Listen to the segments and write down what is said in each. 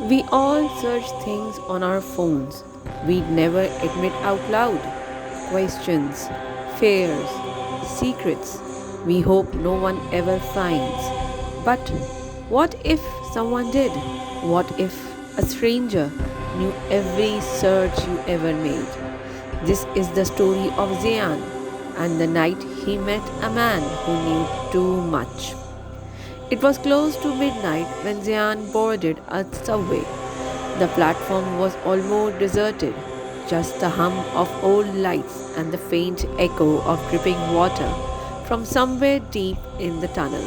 We all search things on our phones we never admit out loud. Questions, fears, secrets we hope no one ever finds. But what if someone did? What if a stranger knew every search you ever made? This is the story of Zian and the night he met a man who knew too much. It was close to midnight when Zian boarded a subway. The platform was almost deserted, just the hum of old lights and the faint echo of dripping water from somewhere deep in the tunnel.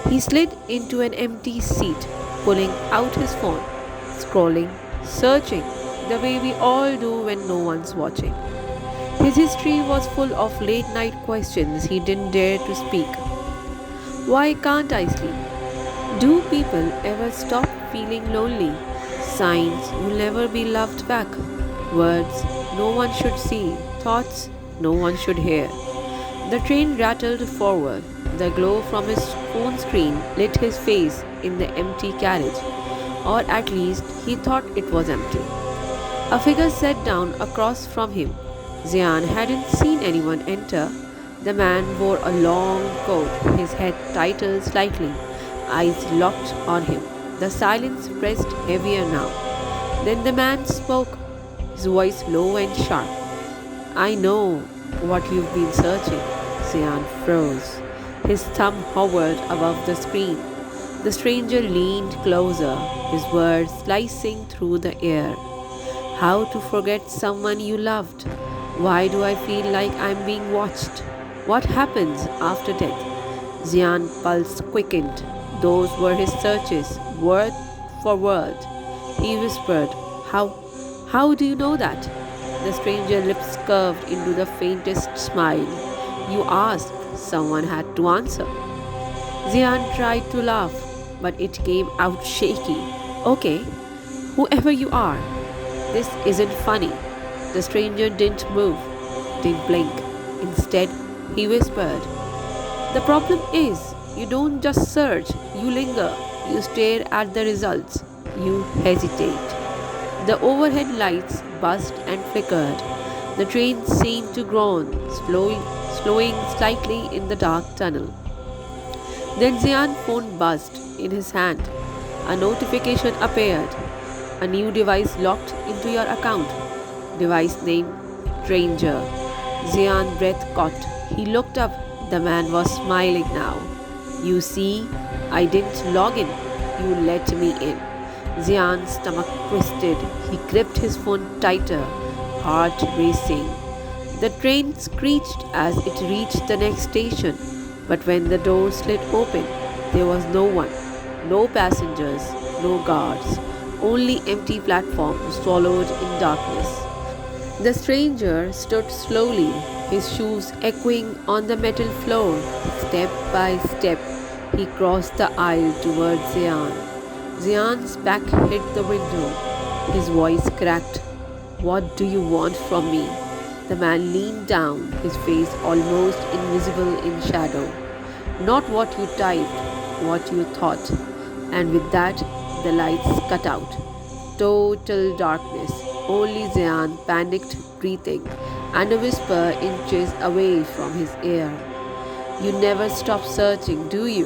He slid into an empty seat, pulling out his phone, scrolling, searching, the way we all do when no one's watching. His history was full of late night questions he didn't dare to speak. Why can't I sleep? Do people ever stop feeling lonely? Signs you'll never be loved back. Words no one should see. Thoughts no one should hear. The train rattled forward. The glow from his phone screen lit his face in the empty carriage, or at least he thought it was empty. A figure sat down across from him. Zian hadn't seen anyone enter. The man wore a long coat, his head tightened slightly, eyes locked on him. The silence pressed heavier now. Then the man spoke, his voice low and sharp. I know what you've been searching. Zian froze. His thumb hovered above the screen. The stranger leaned closer, his words slicing through the air. How to forget someone you loved? Why do I feel like I'm being watched? What happens after death? Zian's pulse quickened. Those were his searches, word for word. He whispered, How do you know that? The stranger's lips curved into the faintest smile. You asked, someone had to answer. Zian tried to laugh, but it came out shaky. Okay, whoever you are, this isn't funny. The stranger didn't move, didn't blink. Instead, he whispered, the problem is, you don't just search, you linger, you stare at the results, you hesitate. The overhead lights buzzed and flickered. The train seemed to groan, slowing slightly in the dark tunnel. Then Zian's phone buzzed in his hand. A notification appeared. A new device locked into your account. Device name Stranger. Zian's breath caught. He looked up. The man was smiling now. You see, I didn't log in. You let me in. Zian's stomach twisted. He gripped his phone tighter, heart racing. The train screeched as it reached the next station, but when the door slid open, there was no one. No passengers, no guards, only empty platform swallowed in darkness. The stranger stood slowly, his shoes echoing on the metal floor. Step by step, he crossed the aisle towards Zian. Zian's back hit the window. His voice cracked. What do you want from me? The man leaned down, his face almost invisible in shadow. Not what you typed, what you thought. And with that, the lights cut out. Total darkness. Only Zian panicked breathing, and a whisper inches away from his ear. You never stop searching, do you?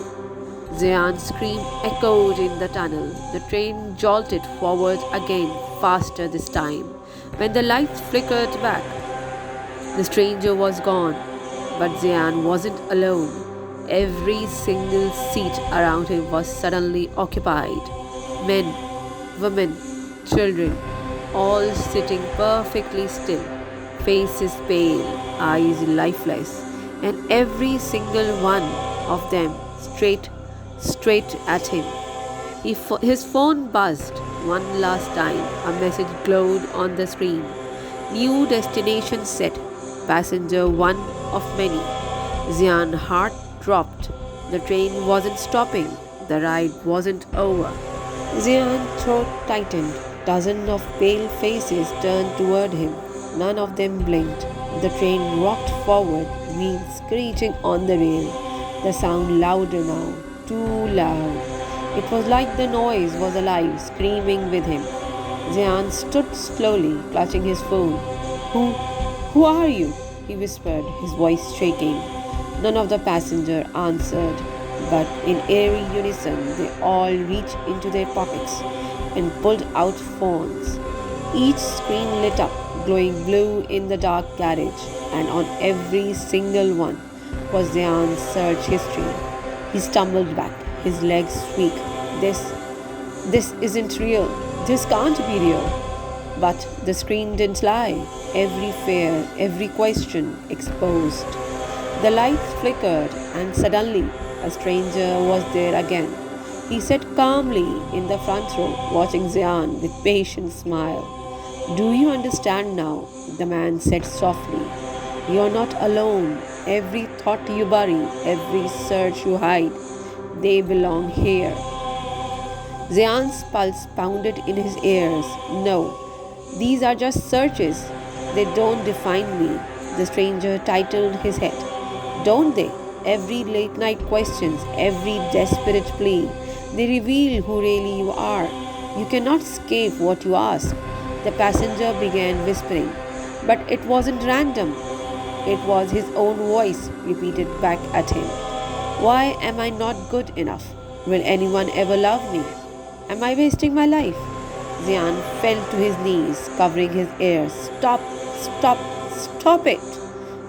Zian's scream echoed in the tunnel. The train jolted forward again, faster this time. When the lights flickered back, the stranger was gone. But Zian wasn't alone. Every single seat around him was suddenly occupied. Men, women, children, all sitting perfectly still, faces pale, eyes lifeless, and every single one of them straight at him. His phone buzzed one last time. A message glowed on the screen. New destination set. Passenger one of many. Zian's heart dropped. The train wasn't stopping. The ride wasn't over. Zian's throat tightened. Dozens of pale faces turned toward him. None of them blinked. The train rocked forward, wheels screeching on the rail. The sound louder now, too loud. It was like the noise was alive, screaming with him. Zian stood slowly, clutching his phone. Who, who are you? He whispered, his voice shaking. None of the passengers answered, but in eerie unison they all reached into their pockets and pulled out phones. Each screen lit up, glowing blue in the dark garage, and on every single one was Zian's search history. He stumbled back, his legs weak. This isn't real. This can't be real. But the screen didn't lie. Every fear, every question exposed. The lights flickered, and suddenly a stranger was there again. He sat calmly in the front row, watching Zian with patient smile. Do you understand now? The man said softly. You're not alone. Every thought you bury, every search you hide, they belong here. Zian's pulse pounded in his ears. No, these are just searches. They don't define me. The stranger tightened his head. Don't they? Every late night questions, every desperate plea, they reveal who really you are. You cannot escape what you ask. The passenger began whispering. But it wasn't random. It was his own voice repeated back at him. Why am I not good enough? Will anyone ever love me? Am I wasting my life? Zian fell to his knees, covering his ears. Stop, stop, stop it!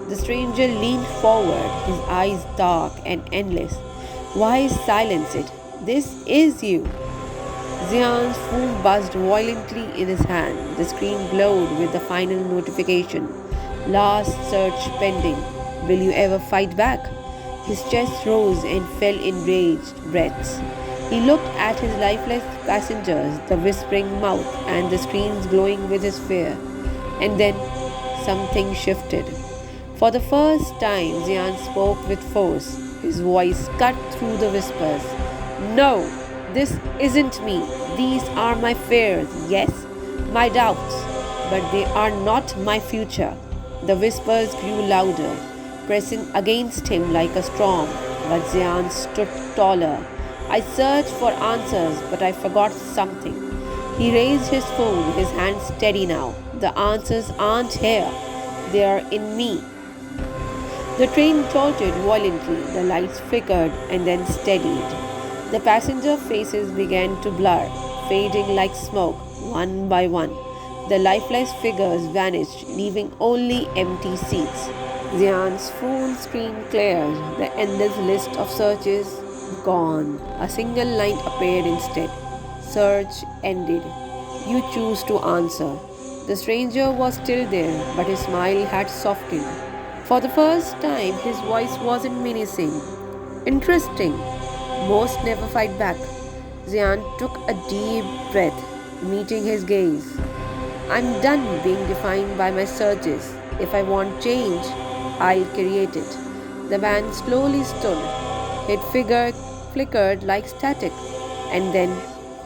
The stranger leaned forward, his eyes dark and endless. Why silence it? This is you. Zian's phone buzzed violently in his hand. The screen glowed with the final notification. Last search pending. Will you ever fight back? His chest rose and fell in raged breaths. He looked at his lifeless passengers, the whispering mouth and the screens glowing with his fear. And then something shifted. For the first time, Zian spoke with force. His voice cut through the whispers. No, this isn't me. These are my fears, yes, my doubts, but they are not my future. The whispers grew louder, pressing against him like a storm, but Zian stood taller. I searched for answers, but I forgot something. He raised his phone, his hand steady now. The answers aren't here, they are in me. The train jolted violently, the lights flickered and then steadied. The passenger faces began to blur, fading like smoke, one by one. The lifeless figures vanished, leaving only empty seats. Zian's phone screen cleared, the endless list of searches gone. A single line appeared instead. Search ended. You choose to answer. The stranger was still there, but his smile had softened. For the first time, his voice wasn't menacing. Interesting. Most never fight back. Zian took a deep breath, meeting his gaze. I'm done being defined by my searches. If I want change, I'll create it. The man slowly stood. His figure flickered like static, and then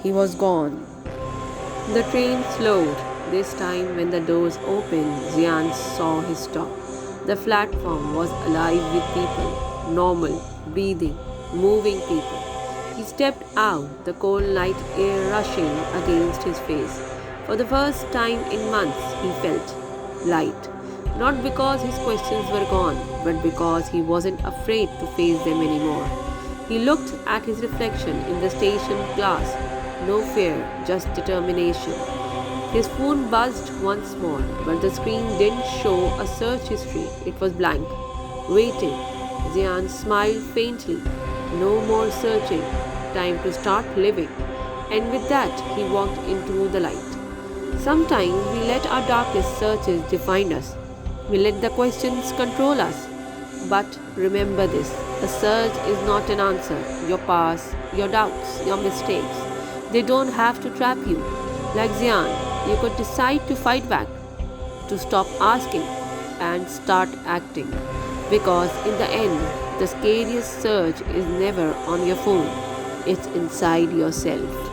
he was gone. The train slowed. This time, when the doors opened, Zian saw his stop. The platform was alive with people, normal, breathing, moving people. He stepped out, the cold night air rushing against his face. For the first time in months, he felt light. Not because his questions were gone, but because he wasn't afraid to face them anymore. He looked at his reflection in the station glass. No fear, just determination. His phone buzzed once more, but the screen didn't show a search history. It was blank. Waiting. Zian smiled faintly. No more searching. Time to start living. And with that, he walked into the light. Sometimes we let our darkest searches define us. We let the questions control us. But remember this, a search is not an answer. Your past, your doubts, your mistakes, they don't have to trap you. Like Zian, you could decide to fight back, to stop asking and start acting. Because in the end, the scariest search is never on your phone, it's inside yourself.